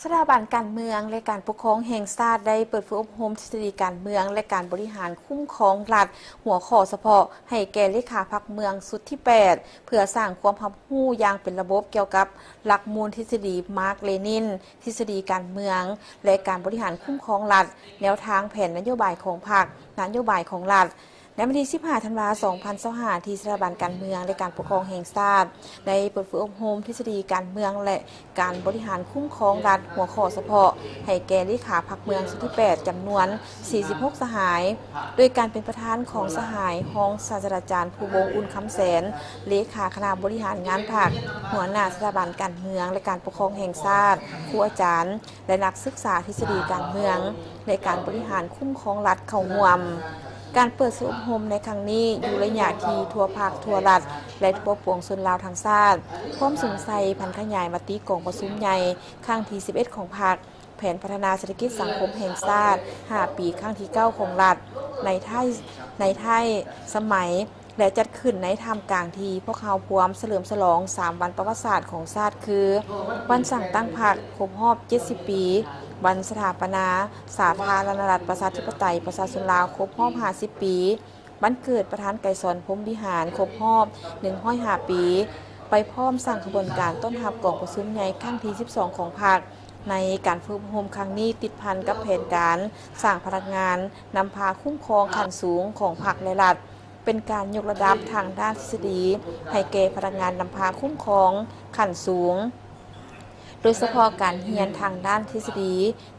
สถาบันการเมืองและการปกครองแห่งชาติได้เปิดฝึกอบรมทฤษฎีการเมืองและการบริหารคุ้มครองรัฐหัวข้อเฉพาะให้แก่เลขาพรรคเมืองสุดที่ 8 เพื่อสร้างความรู้อย่างเป็นระบบเกี่ยวกับหลักมูลทฤษฎีมาร์กเลนินทฤษฎีการเมืองและการบริหารคุ้มครองรัฐแนวทางแผนนโยบายของพรรคนโยบายของรัฐในวันที่ 15 ธันวาคม 2025 ที่สถาบันการเมืองและการปกครองแห่งชาติได้เปิดฝึกอบรมทฤษฎีการเมืองและการบริหารคุ้มครองรัฐหัวข้อเฉพาะให้แก่เลขาพรรคเมืองสุดที่ 8 จำนวน 46 สหาย โดยการเป็นประธานของสหายห้องศาสตราจารย์ภูวงศ์อุ่นคำแสนเลขาคณะบริหารงานพรรคหัวหน้าสถาบันการเมืองและการปกครองแห่งชาติครูอาจารย์และนักศึกษาทฤษฎีการเมืองในการบริหารคุ้มครองรัฐเข้าร่วมการเปิดศูนย์อบรมในครั้งนี้อยู่ระยะที่ทั่วภาคทั่วรัฐและทั่วปวงชนลาวทั้งชาติพร้อมสงสัยพันขยายมติกองประชุมใหญ่ครั้งที่ 11 ของพรรคแผนพัฒนาเศรษฐกิจสังคมแห่งชาติ 5 ปีครั้งที่ 9 ของรัฐในไทยสมัยและจัดขึ้นในท่ามกลางที่พวกเขาพวมเฉลิมฉลอง 3 วันประวัติศาสตร์ของชาติคือวันสั่งตั้งพรรคครบรอบ 70 ปีวันสถาปนาสาธารณรัฐประชาธิปไตยประชาชนลาวครบรอบ 50 ปีวันเกิดประธานไกรสอนพรหมวิหารครบรอบ 105 ปี ไปพร้อมสร้างขบวนการต้นรับกองประชุมใหญ่ครั้งที่ 12 ของพรรคในการฝึกอบรมครั้งนี้ติดพันกับแผนการสร้างพนักงานนำพาคุ้มครองขั้นสูงของพรรคและรัฐเป็นการยกระดับทางด้านทฤษฎีให้แก่พนักงานนำพาคุ้มครองขั้นสูงโดยเฉพาะการเรียนทางด้านทฤษฎี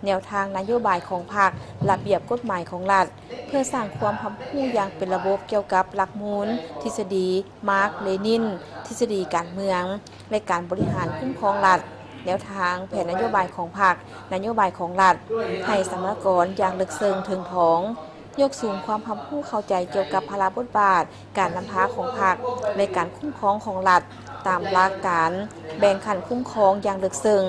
แนวทางนโยบายของพรรคระเบียบกฎหมายของรัฐเพื่อสร้างความรู้อย่างเป็นระบบเกี่ยวกับหลักมูลทฤษฎีมาร์กเลนินทฤษฎีการเมืองและการบริหารคุ้มครองรัฐแนวทางแผนนโยบายของพรรคนโยบายของรัฐให้สำนักงานอย่างลึกซึ้งถึงท้องยกสูงความรู้เข้าใจเกี่ยวกับภาระบทบาทการนำพาของพรรคในการคุ้มครองของรัฐตามหลักการแบ่งขันคุ้มครองอย่างลึกซึ้ง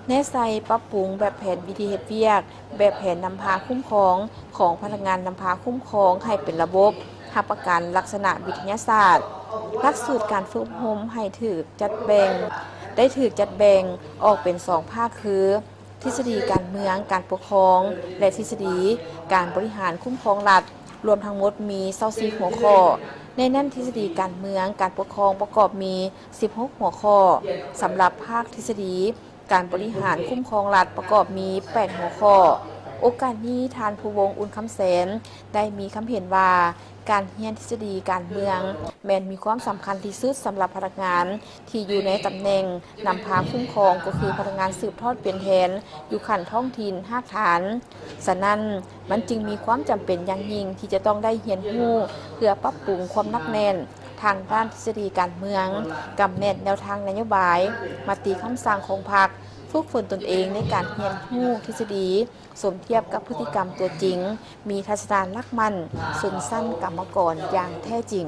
แนะใส่ปรับปรุงแบบแผนวิธีเฮ็ดเวียกแบบแผนนำพาคุ้มครองของพนักงานนำพาคุ้มครองให้เป็นระบบรับประกันลักษณะวิทยาศาสตร์หลักสูตรการฝึกอบรมให้ถูกจัดแบ่งออกเป็น2ภาคคือทฤษฎีการเมืองการปกครองและทฤษฎีการบริหารคุ้มครองรัฐรวมทั้งหมดมี24หัวข้อในนั้นทฤษฎีการเมืองการปกครองประกอบมี16หัวข้อสำหรับภาคทฤษฎีการบริหารคุ้มครองรัฐประกอบมี8หัวข้อโอกาสนี้ทานภูวงศ์อุ่นคำแสนได้มีคำเห็นว่าการเรียนทฤษฎีการเมืองแม้นมีความสำคัญที่สุดสำหรับพนักงานที่อยู่ในตำแหน่งนำพาคุ้มครองก็คือพนักงานสืบทอดเป็นแทนอยู่ขั้นท้องถิ่นภาคฐานฉะนั้นมันจึงมีความจำเป็นอย่างยิ่งที่จะต้องได้เรียนรู้เพื่อปรับปรุงความหนักแน่นทางด้านทฤษฎีการเมืองกำหนดแนวทางนโยบายมติคำสั่งของพรรคฝึกฝนตนเองในการเรียนรู้ทฤษฎีสมเทียบกับพฤติกรรมตัวจริงมีทัศนคติรักมั่นสุนสั้นกรรมกรอย่างแท้จริง